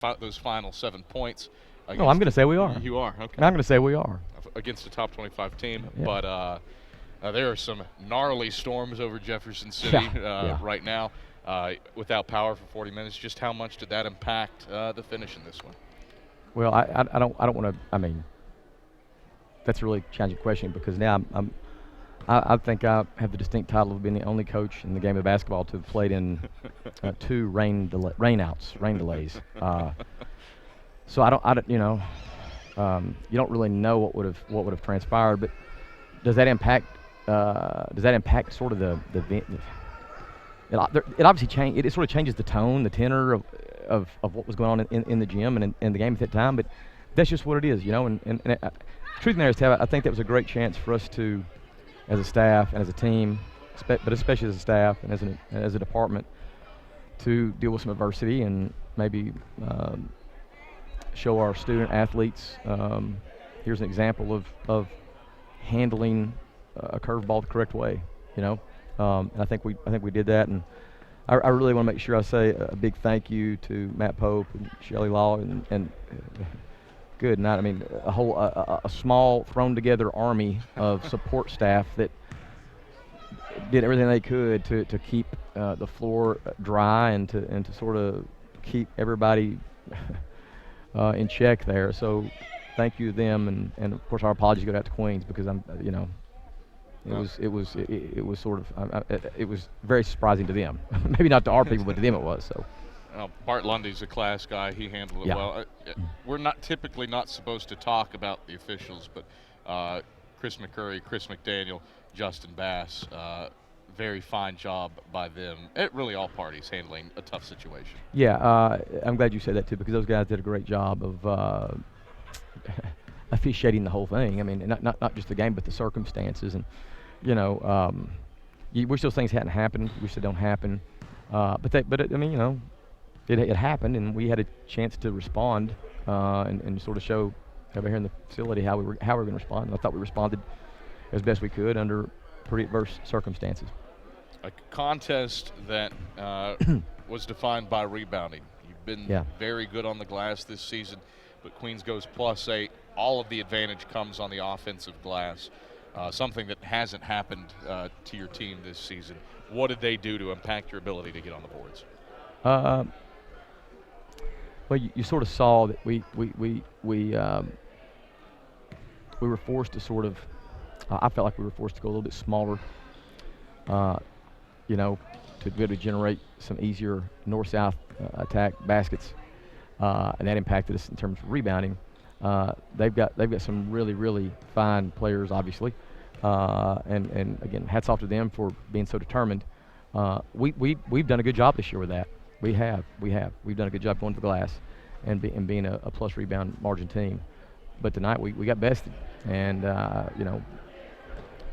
those final 7 points. No, I'm going to say we are. You are, okay. And I'm going to say we are. Against a top 25 team. Yeah. But there are some gnarly storms over Jefferson City right now without power for 40 minutes. Just how much did that impact the finish in this one? Well, I don't want to. I mean, that's a really challenging question because now I think I have the distinct title of being the only coach in the game of basketball to have played in 2 rain delays. So I don't, you don't really know what would have transpired. But does that impact sort of the it obviously changed. It sort of changes the tone, the tenor of what was going on in the gym and in the game at that time. But that's just what it is, And truth in there is, Tab, I think that was a great chance for us to, as a staff and as a team, but especially as a staff and as a department, to deal with some adversity and maybe show our student athletes. Here's an example of handling a curveball the correct way, And I think we did that, and I really want to make sure I say a big thank you to Matt Pope and Shelley Law and good night. I mean, a small thrown together army of support staff that did everything they could to keep the floor dry and to sort of keep everybody in check there. So thank you to them, and of course our apologies go out to Queens because it was sort of it was very surprising to them. Maybe not to our people, but to them it was. So. Bart Lundy's a class guy. He handled it well. We're typically not supposed to talk about the officials, but Chris McCurry, Chris McDaniel, Justin Bass, very fine job by them. Really all parties handling a tough situation. Yeah, I'm glad you said that too, because those guys did a great job of officiating the whole thing. I mean, not just the game, but the circumstances. And you wish those things hadn't happened. You wish they don't happen. But it happened, and we had a chance to respond and sort of show everybody here in the facility how we were going to respond. And I thought we responded as best we could under pretty adverse circumstances. A contest that was defined by rebounding. You've been very good on the glass this season, but Queens goes +8. All of the advantage comes on the offensive glass, something that hasn't happened to your team this season. What did they do to impact your ability to get on the boards? Well, you sort of saw that we were forced to sort of. I felt like we were forced to go a little bit smaller, to be able to generate some easier north-south attack baskets, and that impacted us in terms of rebounding. They've got some really, really fine players, obviously, and again, hats off to them for being so determined. We've done a good job this year with that. We've done a good job going to the glass and being a plus rebound margin team. But tonight we got bested, and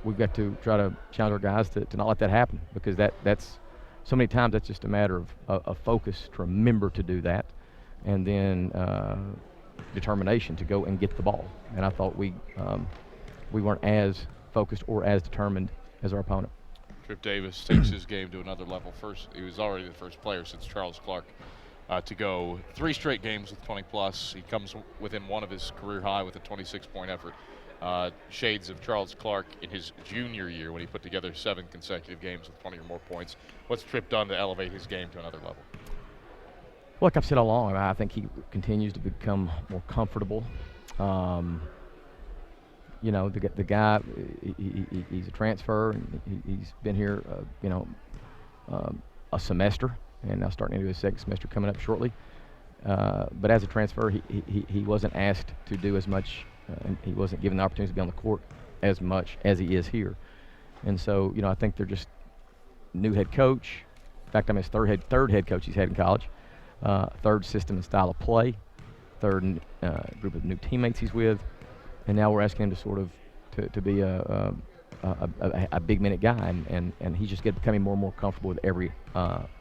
we've got to try to challenge our guys to not let that happen, because that's so many times that's just a matter of focus to remember to do that, and then determination to go and get the ball. And I thought we weren't as focused or as determined as our opponent. Trip Davis takes his game to another level. He was already the first player since Charles Clark to go 3 straight games with 20+. He comes within one of his career high with a 26-point effort. Shades of Charles Clark in his junior year when he put together 7 consecutive games with 20 or more points. What's Trip done to elevate his game to another level? Well, like I've said all along, I think he continues to become more comfortable. The guy, he's a transfer, and he's been here, a semester, and now starting into his second semester coming up shortly. But as a transfer, he wasn't asked to do as much, and he wasn't given the opportunity to be on the court as much as he is here. And so, I think they're just new head coach. In fact, I'm his third head coach he's had in college. Third system and style of play. Third group of new teammates he's with. And now we're asking him to sort of to be a big minute guy, and he's just becoming more and more comfortable with every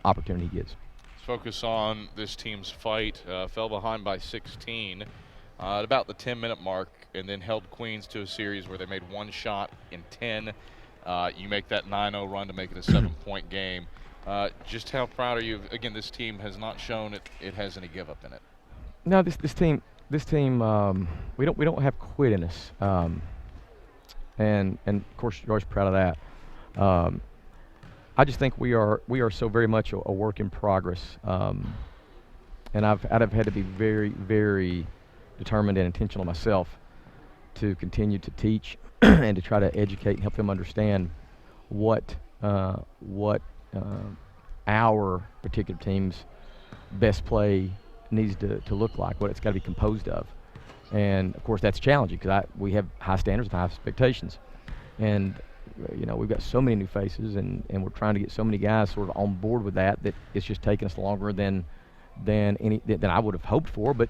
opportunity he gets. Let's focus on this team's fight. Fell behind by 16 at about the 10-minute mark, and then held Queens to a series where they made 1 shot in 10. You make that 9-0 run to make it a 7-point game. Just how proud are you? Again, this team has not shown it has any give up in it. No, this team, we don't have quit in us, and of course you're always proud of that. I just think we are so very much a work in progress, and I've had to be very, very determined and intentional myself to continue to teach and to try to educate and help them understand what our particular team's best play needs to look like, what it's got to be composed of. And of course that's challenging because we have high standards and high expectations. And we've got so many new faces, and we're trying to get so many guys sort of on board with that it's just taking us longer than I would have hoped for. But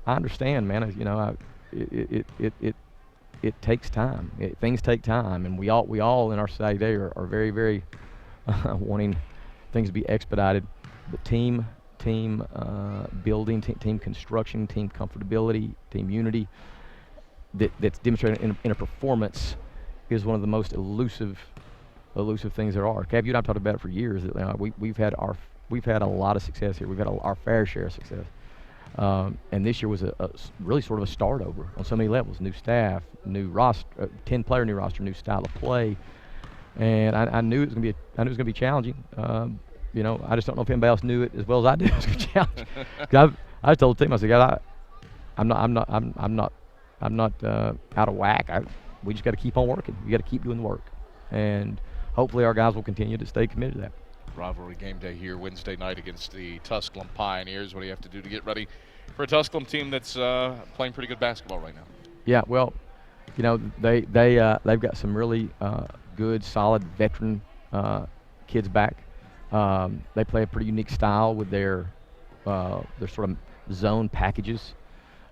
I understand, man. It takes time. Things take time, and we all in our society today are very, very wanting things to be expedited. But team building, team construction, team comfortability, team unity that's demonstrated in a performance is one of the most elusive things there are. Cav, you and I've talked about it for years. That we've had a lot of success here. We've had our fair share of success. And this year was a really sort of a start over on so many levels. New staff, new roster, 10-player new roster, new style of play, and I knew it was going to be challenging. I just don't know if anybody else knew it as well as I did. It was going to be challenging. 'Cause I told the team, I said, "God, I'm not out of whack. We just got to keep on working. We got to keep doing the work, and hopefully our guys will continue to stay committed to that." Rivalry game day here Wednesday night against the Tusculum Pioneers. What do you have to do to get ready for a Tusculum team that's playing pretty good basketball right now? Yeah, well, they've got some really good, solid veteran kids back. They play a pretty unique style with their sort of zone packages.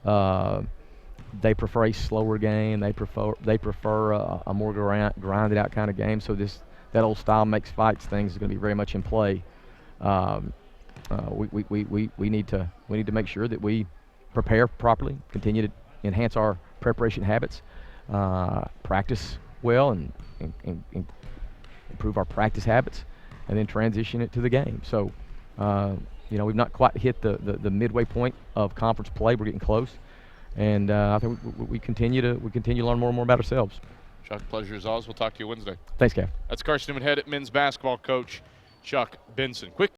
They prefer a slower game. They prefer a more grinded out kind of game. So that old style makes fights things is going to be very much in play. We need to make sure that we prepare properly, continue to enhance our preparation habits, practice well, and improve our practice habits, and then transition it to the game. So, we've not quite hit the midway point of conference play. We're getting close, and I think we continue to learn more and more about ourselves. Chuck, pleasure as always. We'll talk to you Wednesday. Thanks, Cav. That's Carson-Newman head men's basketball coach Chuck Benson. Quick